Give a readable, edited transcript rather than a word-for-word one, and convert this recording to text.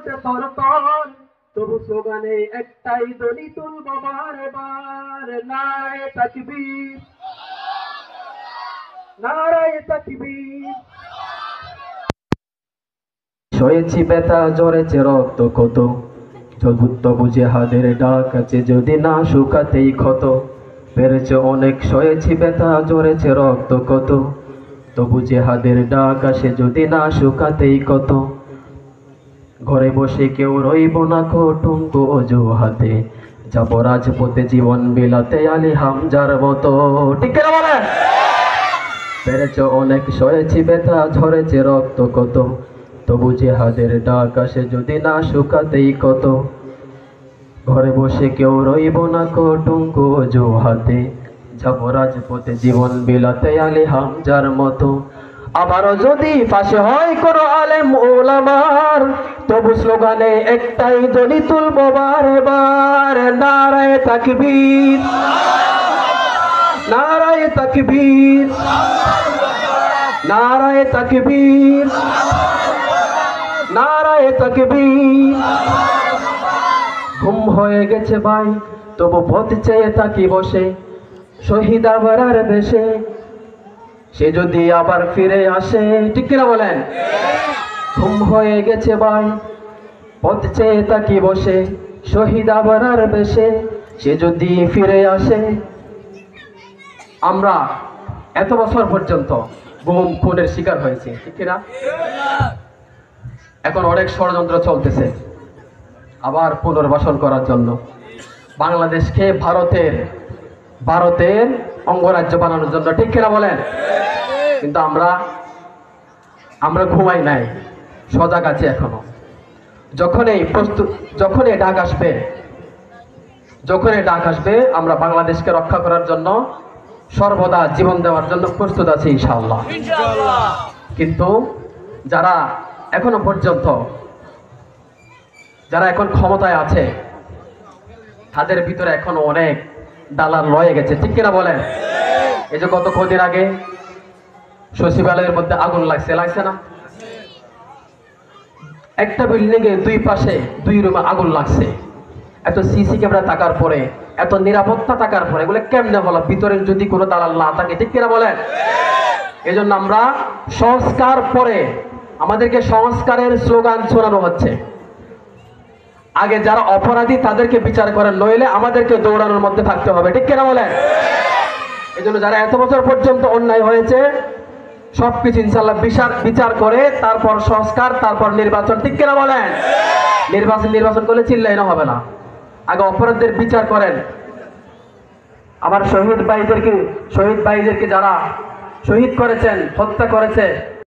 হয়েছে তরতর, তবু স্লোগানে একটাই ধ্বনি তুলবো বারে বার, নারায়ে তাকবীর, নারায়ে তাকবীর। সয়েছি ব্যথা, ঝরেছে রক্ত কত, তবু জিহাদের ডাক আছে যদি না শুকাতেই ক্ষত। পেরেছে অনেক, সয়েছি ব্যথা, ঝরেছে রক্ত কত, তবু জিহাদের ডাক আসে যদি না শুকাতেই ক্ষত। ঘরে বসে কেউ রইব না কটুঙ্গু অজুহাতে, যাব রাজপথে জীবন বিলাতে আলী হামজার মতো। ঠিক কিনা বলেন? পেরেছে অনেক, সয়েছি ব্যথা, ঝরেছে রক্ত কত, তবু জিহাদের ডাক আসে যদি না শুকাতেই ক্ষত। ঘরে বসে কেউ রইব না কটুঙ্গু অজুহাতে, যাব রাজপথে জীবন বিলাতে আলী হামজার মতো। আবারও যদি ফাঁসি হয় কোনো আলেম ওলামার, তবু স্লোগানে একটাই ধ্বনি তুলবো বারে বার, নারায়ে তাকবীর, নারায়ে তাকবীর, নারায়ে তাকবীর, নারায়ে তাকবীর। ঘুম হয়ে গেছে ভাই, তবু পথ চেয়ে থাকি বসে, শহীদ আবরার দেশে সে যদি আবার ফিরে আসে। ঠিক কিনা বলেন? ঘুম হয়ে গেছে ভাই, পথ চেয়ে থাকি বসে, শহীদ আবরার দেশে সে যদি ফিরে আসে। আমরা এত বছর পর্যন্ত গুম খুনের শিকার হয়েছি, ঠিক কিনা? এখন অনেক ষড়যন্ত্র চলতেছে আবার পুনর্বাসন করার জন্য, বাংলাদেশকে ভারতের অঙ্গরাজ্য বানানোর জন্য। ঠিক কিনা বলেন? কিন্তু আমরা ঘুমাই নাই, সজাগ আছি এখনো। যখনই ডাক আসবে আমরা বাংলাদেশকে রক্ষা করার জন্য সর্বদা জীবন দেওয়ার জন্য প্রস্তুত আছি ইনশাআল্লাহ। কিন্তু যারা এখনো পর্যন্ত এখন ক্ষমতায় আছে, তাদের ভিতরে এখনো অনেক দালাল রয়ে গেছে। ঠিক কিনা বলেন? এই যে গত কদিন আগে সচিবালয়ের মধ্যে আগুন লাগছে না? একটা বিল্ডিং এ দুই পাশে দুই রুমে আগুন লাগছে। এত সিসি ক্যামেরা থাকার পরে, এত নিরাপত্তা থাকার পরে এগুলো কেমনে হলো? ভিতরে যদি কোনো দালাল না থাকে। ঠিক কিনা বলেন? এই জন্য আমরা সংস্কার পরে আমাদেরকে সংস্কারের স্লোগান শোনানো হচ্ছে। আগে যারা অপরাধী তাদেরকে বিচার করেন, নইলে আমাদেরকে দৌড়ানোর মধ্যে থাকতে হবে। ঠিক কিনা বলেন? এই জন্য যারা এত বছর পর্যন্ত অন্যায় হয়েছে সবকিছু ইনশাআল্লাহ বিচার করে তারপর সংস্কার, তারপর নির্বাচন। ঠিক কিনা বলেন? নির্বাচন করলে চিল্লাইনো হবে না, আগে অপরাধীদের বিচার করেন। আবার শহীদ ভাইদেরকে যারা শহীদ করেছেন, হত্যা করেছে,